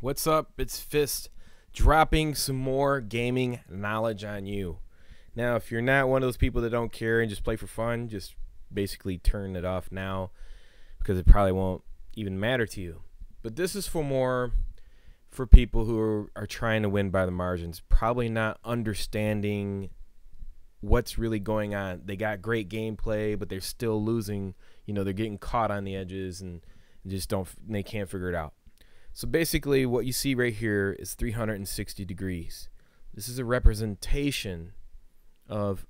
What's up? It's Fist, dropping some more gaming knowledge on you. Now, if you're not one of those people that don't care and just play for fun, just basically turn it off now because it probably won't even matter to you. But this is for people who are trying to win by the margins, probably not understanding what's really going on. They got great gameplay, but they're still losing. You know, they're getting caught on the edges and they can't figure it out. So basically what you see right here is 360 degrees. This is a representation of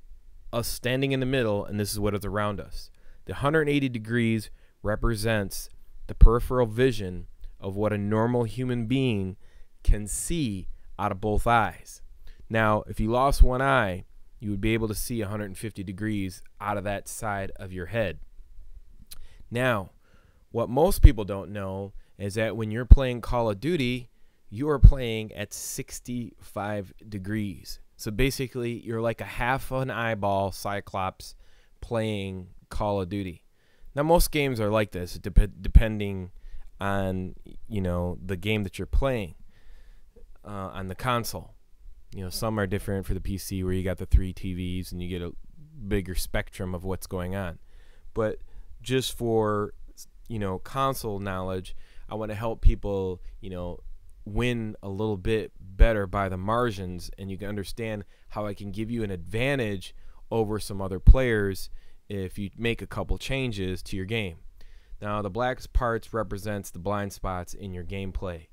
us standing in the middle, and this is what is around us. The 180 degrees represents the peripheral vision of what a normal human being can see out of both eyes. Now, if you lost one eye, you would be able to see 150 degrees out of that side of your head. Now, what most people don't know is that when you're playing Call of Duty, you are playing at 65 degrees. So basically, you're like a half an eyeball Cyclops playing Call of Duty. Now, most games are like this, depending on, you know, the game that you're playing on the console. You know, some are different for the PC where you got the 3 TVs and you get a bigger spectrum of what's going on. But just for, you know, console knowledge, I want to help people, you know, win a little bit better by the margins, and you can understand how I can give you an advantage over some other players if you make a couple changes to your game. Now, the black parts represents the blind spots in your gameplay.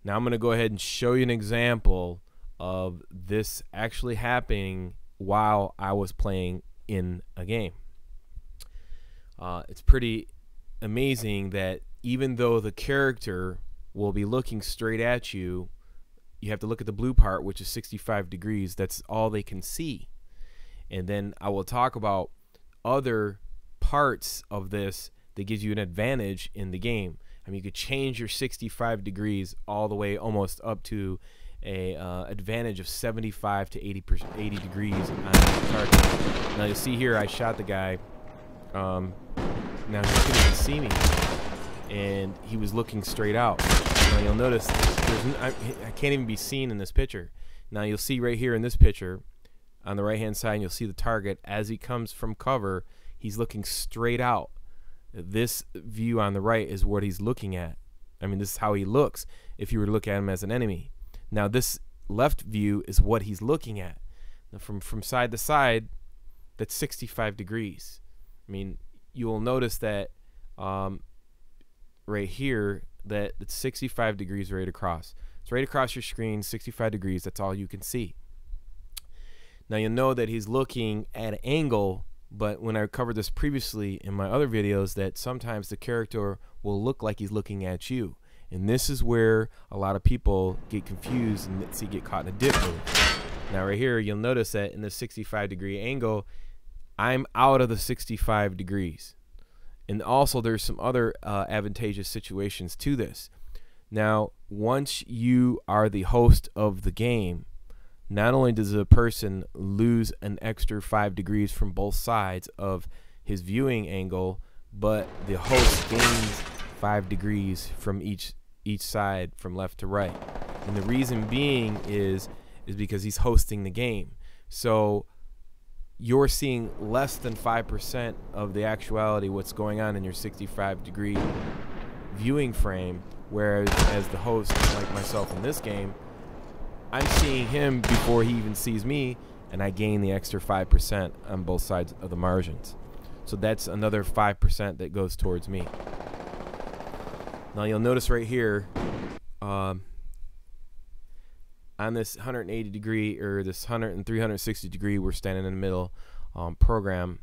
Now, I'm going to go ahead and show you an example of this actually happening while I was playing in a game. It's pretty amazing that even though the character will be looking straight at you, you have to look at the blue part, which is 65 degrees. That's all they can see. And then I will talk about other parts of this that gives you an advantage in the game. I mean, you could change your 65 degrees all the way almost up to a advantage of 75 to 80 degrees on the target. Now you'll see here I shot the guy. Now he couldn't even see me, and he was looking straight out. Now you'll notice I can't even be seen in this picture. Now you'll see right here in this picture on the right hand side, you'll see the target as he comes from cover. He's looking straight out. This view on the right is what he's looking at. I mean, this is how he looks if you were to look at him as an enemy. Now this left view is what he's looking at. Now from side to side, that's 65 degrees. I mean, you will notice that right here that it's 65 degrees right across. It's right across your screen, 65 degrees. That's all you can see. Now you'll know that he's looking at an angle, but when I covered this previously in my other videos, that sometimes the character will look like he's looking at you. And this is where a lot of people get confused and get caught in a dip move. Now right here, you'll notice that in the 65 degree angle, I'm out of the 65 degrees. And also there's some other advantageous situations to this. Now, once you are the host of the game, not only does a person lose an extra 5 degrees from both sides of his viewing angle, but the host gains 5 degrees from each side from left to right. And the reason being is because he's hosting the game. So you're seeing less than 5% of the actuality what's going on in your 65 degree viewing frame, whereas as the host, like myself in this game, I'm seeing him before he even sees me, and I gain the extra 5% on both sides of the margins. So that's another 5% that goes towards me. Now you'll notice right here on this 180 degree or this 360 degree, we're standing in the middle program,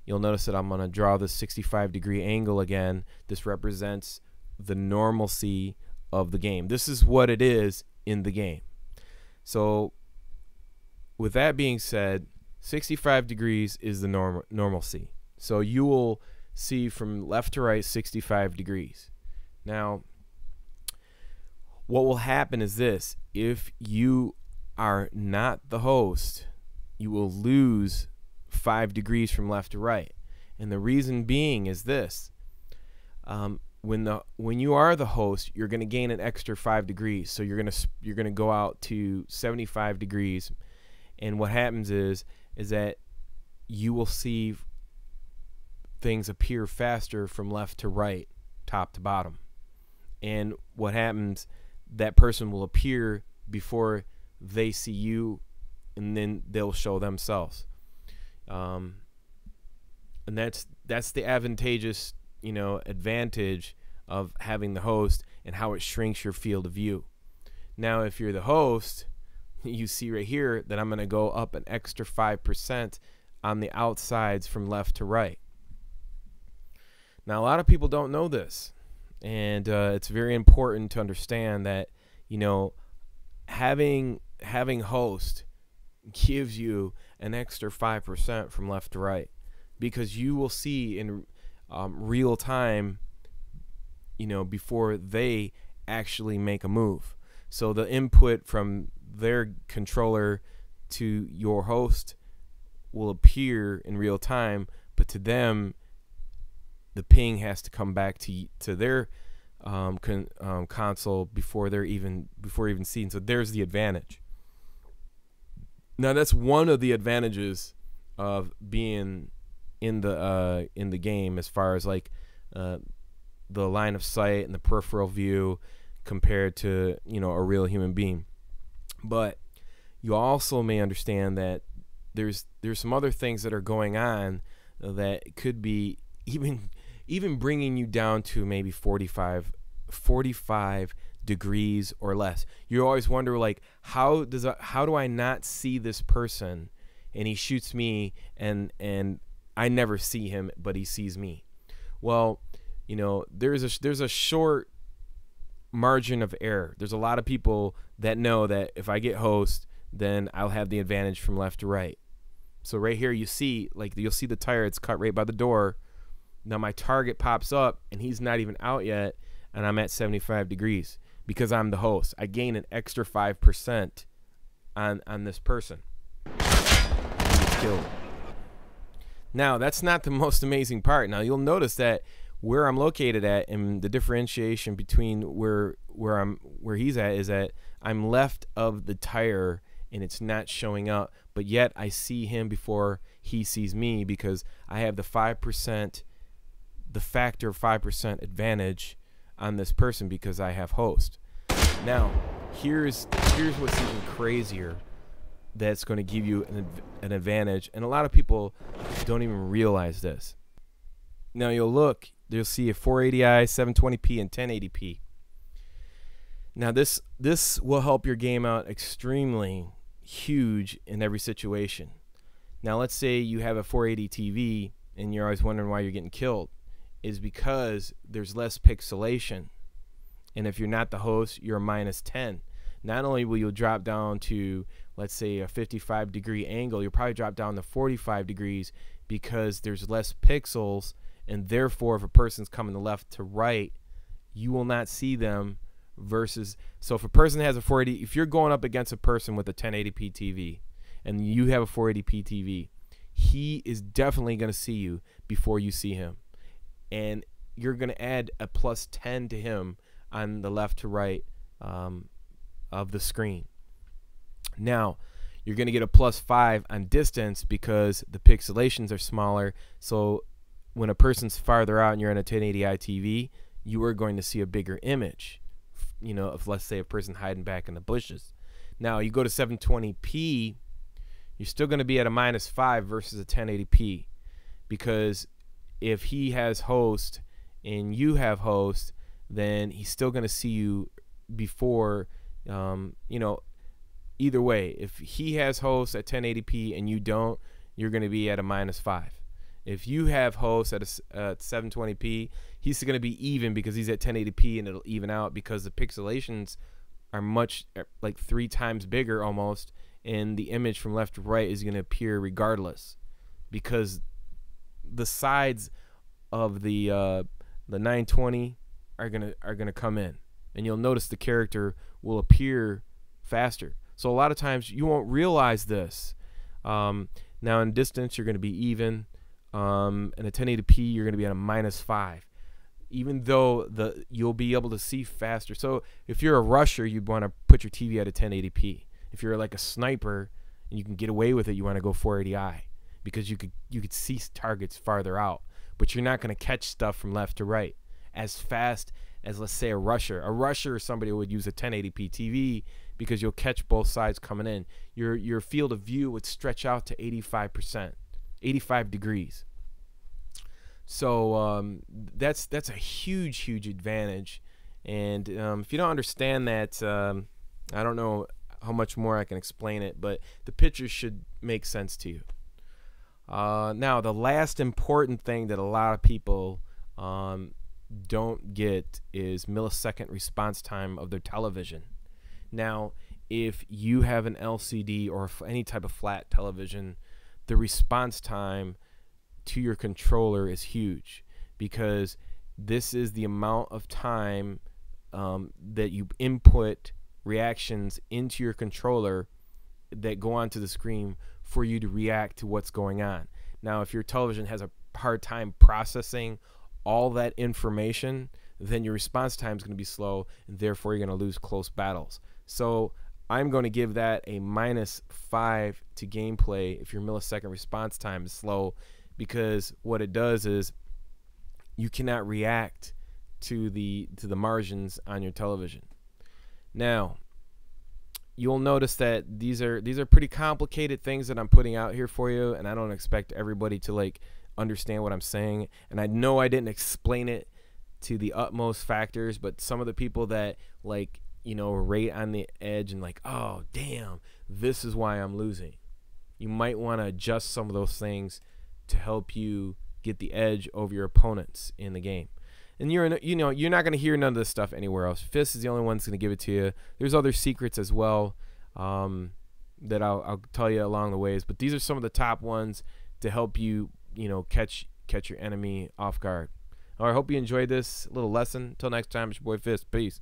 you'll notice that I'm going to draw this 65 degree angle again. This represents the normalcy of the game. This is what it is in the game. So with that being said, 65 degrees is the normalcy. So you will see from left to right 65 degrees. Now, what will happen is this: if you are not the host, you will lose 5 degrees from left to right. And the reason being is this: when you are the host, you're going to gain an extra 5 degrees. So you're going to go out to 75 degrees. And what happens is that you will see things appear faster from left to right, top to bottom. And what happens, that person will appear before they see you, and then they'll show themselves. And that's the advantageous, advantage of having the host, and how it shrinks your field of view. Now, if you're the host, you see right here that I'm going to go up an extra 5% on the outsides from left to right. Now, a lot of people don't know this, and it's very important to understand that, having host gives you an extra 5% from left to right, because you will see in real time, before they actually make a move. So the input from their controller to your host will appear in real time, but to them, the ping has to come back to their console before even seeing. So there's the advantage. Now, that's one of the advantages of being in the game, as far as like the line of sight and the peripheral view compared to a real human being. But you also may understand that there's some other things that are going on that could be even bringing you down to maybe 45 degrees or less. You always wonder, like, how do I not see this person, and he shoots me, and I never see him, but he sees me? Well, there's a short margin of error. There's a lot of people that know that if I get host, then I'll have the advantage from left to right. So right here, you'll see the tire. It's cut right by the door. Now my target pops up, and he's not even out yet, and I'm at 75 degrees because I'm the host. I gain an extra 5% on this person. He's killed. Now, that's not the most amazing part. Now, you'll notice that where I'm located at, and the differentiation between where he's at, is that I'm left of the tire, and it's not showing up, but yet I see him before he sees me, because I have the factor of 5% advantage on this person because I have host. Now, here's what's even crazier, that's going to give you an advantage, and a lot of people don't even realize this. Now, you'll see a 480i, 720p, and 1080p. Now, this will help your game out extremely huge in every situation. Now, let's say you have a 480 TV, and you're always wondering why you're getting killed. Is because there's less pixelation, and if you're not the host, you're a -10. Not only will you drop down to, let's say, a 55 degree angle, you'll probably drop down to 45 degrees because there's less pixels, and therefore if a person's coming to left to right, you will not see them. Versus, so if a person has a 480, if you're going up against a person with a 1080p TV and you have a 480p TV, he is definitely going to see you before you see him. And you're going to add a +10 to him on the left to right of the screen. Now, you're going to get a +5 on distance because the pixelations are smaller. So when a person's farther out and you're on a 1080i TV, you are going to see a bigger image. If, let's say, a person hiding back in the bushes. Now, you go to 720p, you're still going to be at a -5 versus a 1080p, because if he has host and you have host, then he's still going to see you before, either way. If he has host at 1080p and you don't, you're going to be at a -5. If you have host at 720p, he's going to be even because he's at 1080p, and it'll even out because the pixelations are like 3 times bigger almost, and the image from left to right is going to appear regardless, because the sides of the 920 are gonna come in, and you'll notice the character will appear faster. So a lot of times you won't realize this. Now in distance you're going to be even. In a 1080p you're going to be at a -5. even though you'll be able to see faster. So if you're a rusher, you'd want to put your TV at a 1080p. If you're like a sniper and you can get away with it, you want to go 480i because you could see targets farther out, but you're not going to catch stuff from left to right as fast as, let's say, a rusher. A rusher or somebody would use a 1080p TV because you'll catch both sides coming in. Your field of view would stretch out to 85%, 85 degrees. So that's a huge advantage. And if you don't understand that, I don't know how much more I can explain it, but the pictures should make sense to you. Now, the last important thing that a lot of people don't get is millisecond response time of their television. Now, if you have an LCD or any type of flat television, the response time to your controller is huge, because this is the amount of time that you input reactions into your controller that go onto the screen for you to react to what's going on. Now, if your television has a hard time processing all that information, then your response time is going to be slow, and therefore you're going to lose close battles. So I'm going to give that a -5 to gameplay if your millisecond response time is slow, because what it does is you cannot react to the margins on your television. Now, you'll notice that these are pretty complicated things that I'm putting out here for you, and I don't expect everybody to like understand what I'm saying. And I know I didn't explain it to the utmost factors, but some of the people that like, you know, rate on the edge and like, oh damn, this is why I'm losing, you might want to adjust some of those things to help you get the edge over your opponents in the game. And you're not going to hear none of this stuff anywhere else. Fist is the only one that's going to give it to you. There's other secrets as well that I'll tell you along the ways, but these are some of the top ones to help you, catch your enemy off guard. All right, I hope you enjoyed this little lesson. Until next time, it's your boy Fist. Peace.